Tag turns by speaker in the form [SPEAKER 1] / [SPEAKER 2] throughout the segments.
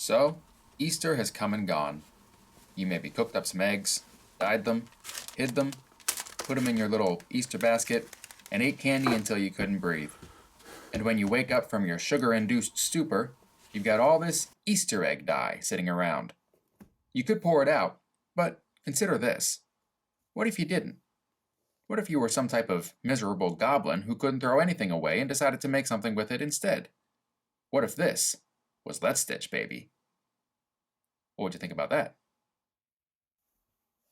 [SPEAKER 1] So, Easter has come and gone. You maybe cooked up some eggs, dyed them, hid them, put them in your little Easter basket, and ate candy until you couldn't breathe. And when you wake up from your sugar-induced stupor, you've got all this Easter egg dye sitting around. You could pour it out, but consider this. What if you didn't? What if you were some type of miserable goblin who couldn't throw anything away and decided to make something with it instead? What if this was Let's Stitch, baby? What would you think about that?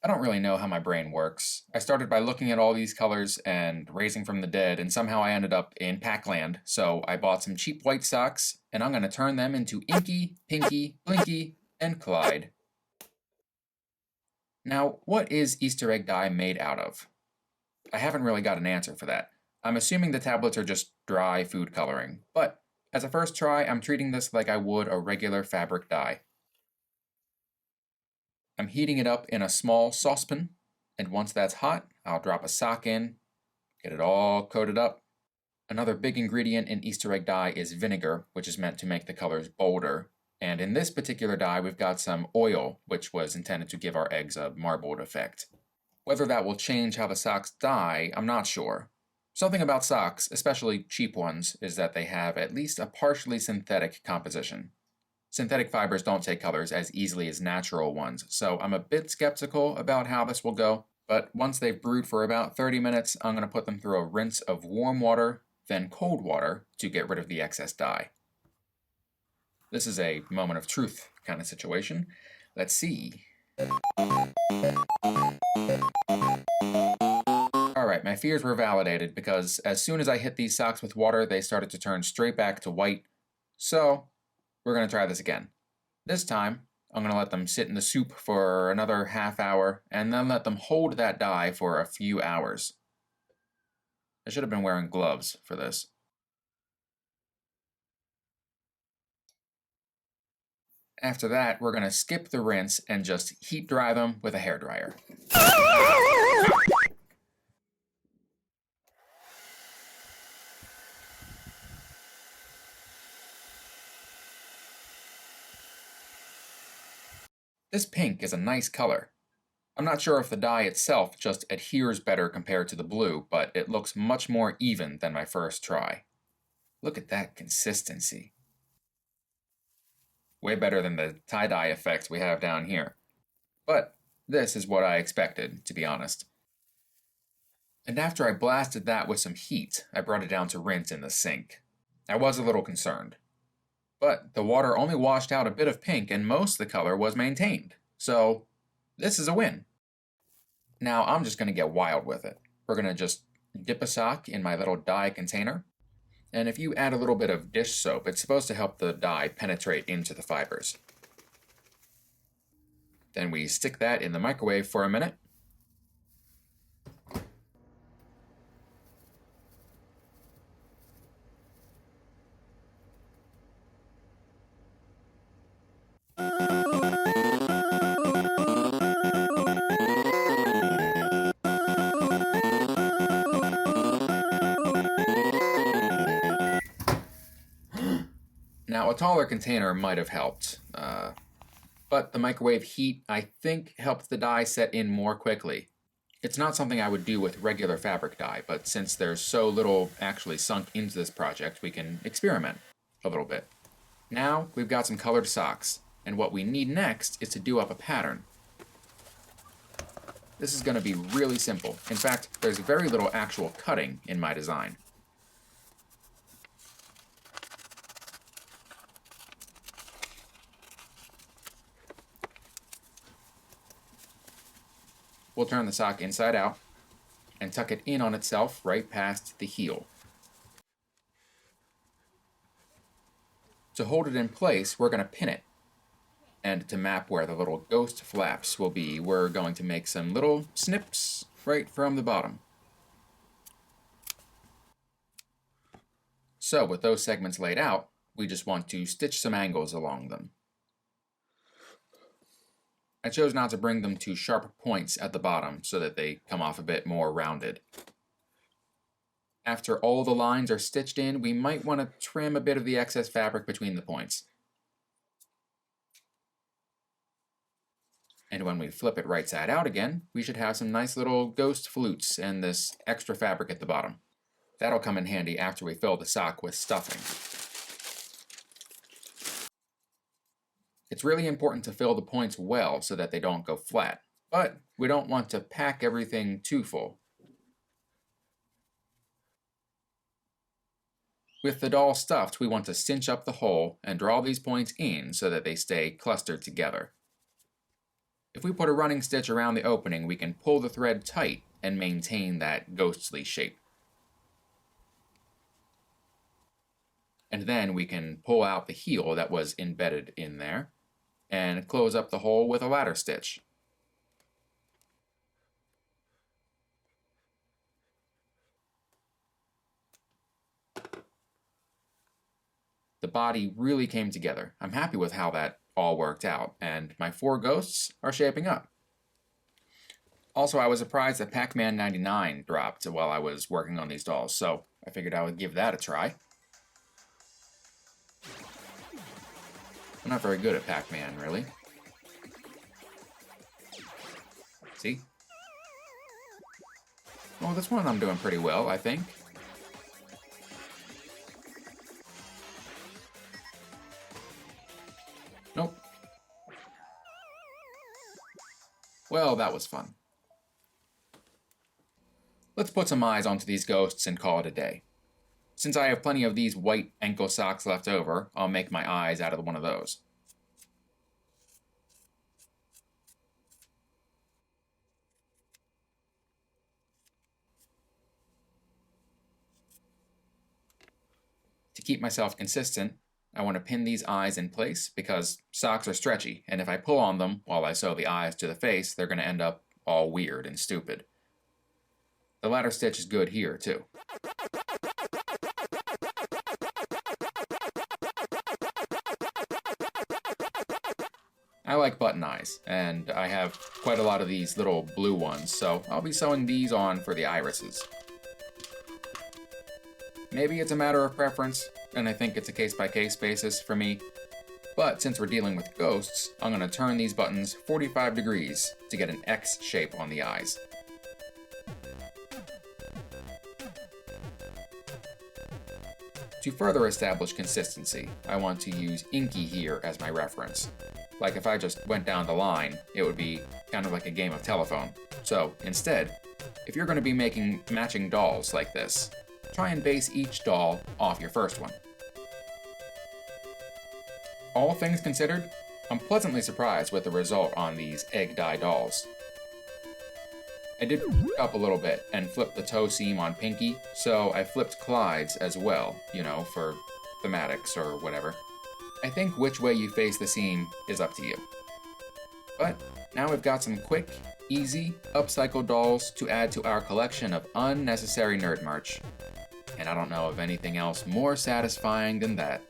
[SPEAKER 1] I don't really know how my brain works. I started by looking at all these colors and raising from the dead, and somehow I ended up in Pac-Land, so I bought some cheap white socks, and I'm going to turn them into Inky, Pinky, Blinky, and Clyde. Now, what is Easter egg dye made out of? I haven't really got an answer for that. I'm assuming the tablets are just dry food coloring, but as a first try, I'm treating this like I would a regular fabric dye. I'm heating it up in a small saucepan, and once that's hot, I'll drop a sock in, get it all coated up. Another big ingredient in Easter egg dye is vinegar, which is meant to make the colors bolder. And in this particular dye, we've got some oil, which was intended to give our eggs a marbled effect. Whether that will change how the socks dye, I'm not sure. Something about socks, especially cheap ones, is that they have at least a partially synthetic composition. Synthetic fibers don't take colors as easily as natural ones, so I'm a bit skeptical about how this will go, but once they've brewed for about 30 minutes, I'm going to put them through a rinse of warm water, then cold water to get rid of the excess dye. This is a moment of truth kind of situation. Let's see. Alright, my fears were validated because as soon as I hit these socks with water, they started to turn straight back to white. So, we're going to try this again. This time, I'm going to let them sit in the soup for another half hour, and then let them hold that dye for a few hours. I should have been wearing gloves for this. After that, we're going to skip the rinse and just heat dry them with a hairdryer. This pink is a nice color. I'm not sure if the dye itself just adheres better compared to the blue, but it looks much more even than my first try. Look at that consistency. Way better than the tie-dye effects we have down here. But this is what I expected, to be honest. And after I blasted that with some heat, I brought it down to rinse in the sink. I was a little concerned. But the water only washed out a bit of pink and most of the color was maintained. So, this is a win. Now I'm just going to get wild with it. We're going to just dip a sock in my little dye container. And if you add a little bit of dish soap, it's supposed to help the dye penetrate into the fibers. Then we stick that in the microwave for a minute. Now, a taller container might have helped, but the microwave heat, I think, helped the dye set in more quickly. It's not something I would do with regular fabric dye, but since there's so little actually sunk into this project, we can experiment a little bit. Now, we've got some colored socks, and what we need next is to do up a pattern. This is going to be really simple. In fact, there's very little actual cutting in my design. We'll turn the sock inside out and tuck it in on itself right past the heel. To hold it in place, we're going to pin it. And to map where the little ghost flaps will be, we're going to make some little snips right from the bottom. So with those segments laid out, we just want to stitch some angles along them. I chose not to bring them to sharp points at the bottom so that they come off a bit more rounded. After all the lines are stitched in, we might want to trim a bit of the excess fabric between the points. And when we flip it right side out again, we should have some nice little ghost flutes and this extra fabric at the bottom. That'll come in handy after we fill the sock with stuffing. It's really important to fill the points well so that they don't go flat, but we don't want to pack everything too full. With the doll stuffed, we want to cinch up the hole and draw these points in so that they stay clustered together. If we put a running stitch around the opening, we can pull the thread tight and maintain that ghostly shape. And then we can pull out the heel that was embedded in there and close up the hole with a ladder stitch. The body really came together. I'm happy with how that all worked out, and my 4 ghosts are shaping up. Also, I was surprised that Pac-Man 99 dropped while I was working on these dolls, so I figured I would give that a try. I'm not very good at Pac-Man, really. See? Well, this one I'm doing pretty well, I think. Nope. Well, that was fun. Let's put some eyes onto these ghosts and call it a day. Since I have plenty of these white ankle socks left over, I'll make my eyes out of one of those. To keep myself consistent, I want to pin these eyes in place because socks are stretchy, and if I pull on them while I sew the eyes to the face, they're going to end up all weird and stupid. The ladder stitch is good here, too. I like button eyes, and I have quite a lot of these little blue ones, so I'll be sewing these on for the irises. Maybe it's a matter of preference, and I think it's a case-by-case basis for me, but since we're dealing with ghosts, I'm going to turn these buttons 45 degrees to get an X shape on the eyes. To further establish consistency, I want to use Inky here as my reference. Like if I just went down the line, it would be kind of like a game of telephone. So instead, if you're going to be making matching dolls like this, try and base each doll off your first one. All things considered, I'm pleasantly surprised with the result on these egg dye dolls. I did up a little bit and flip the toe seam on Pinky, so I flipped Clyde's as well, you know, for thematics or whatever. I think which way you face the seam is up to you. But now we've got some quick, easy, upcycled dolls to add to our collection of unnecessary nerd merch. And I don't know of anything else more satisfying than that.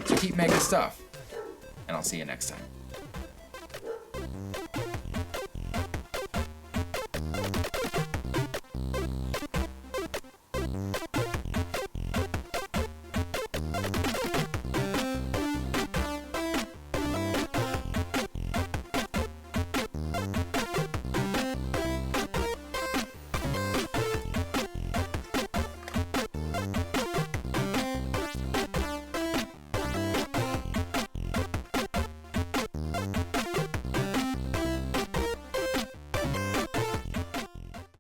[SPEAKER 1] So keep making stuff, and I'll see you next time.